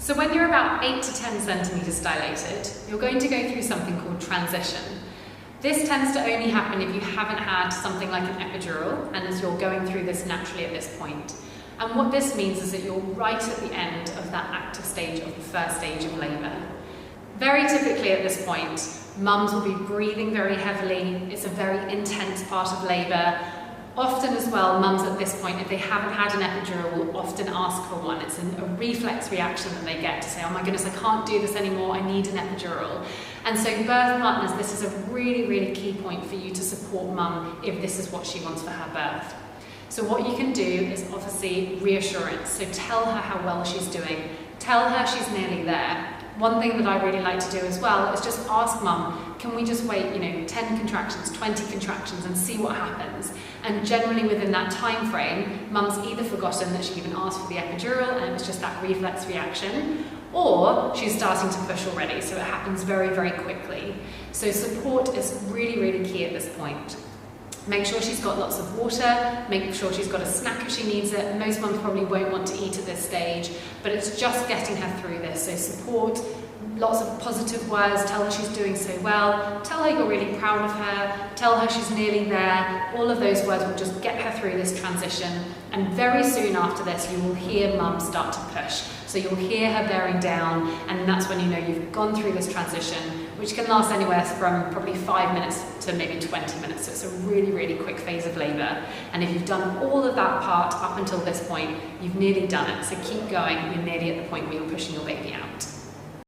So when you're about 8 to 10 centimetres dilated, you're going to go through something called transition. This tends to only happen if you haven't had something like an epidural and as you're going through this naturally at this point. And what this means is that you're right at the end of that active stage of the first stage of labour. Very typically at this point, mums will be breathing very heavily. It's a very intense part of labour. Often as well, mums at this point, if they haven't had an epidural, will often ask for one. It's a reflex reaction that they get to say, oh my goodness, I can't do this anymore, I need an epidural. And so birth partners, this is a really, really key point for you to support mum if this is what she wants for her birth. So what you can do is obviously reassurance. So tell her how well she's doing. Tell her she's nearly there. One thing that I really like to do as well is just ask mum, can we just wait, 10 contractions, 20 contractions and see what happens? And generally within that time frame, mum's either forgotten that she even asked for the epidural and it was just that reflex reaction, or she's starting to push already, so it happens very, very quickly. So support is really, really key at this point. Make sure she's got lots of water, make sure she's got a snack if she needs it. Most mums probably won't want to eat at this stage, but it's just getting her through this. So support, lots of positive words, tell her she's doing so well, tell her you're really proud of her, tell her she's nearly there. All of those words will just get her through this transition. And very soon after this, you will hear mum start to push. So you'll hear her bearing down, and that's when you know you've gone through this transition, which can last anywhere from probably 5 minutes to maybe 20 minutes. So it's a really, really quick phase of labour. And if you've done all of that part up until this point, you've nearly done it. So keep going, you're nearly at the point where you're pushing your baby out.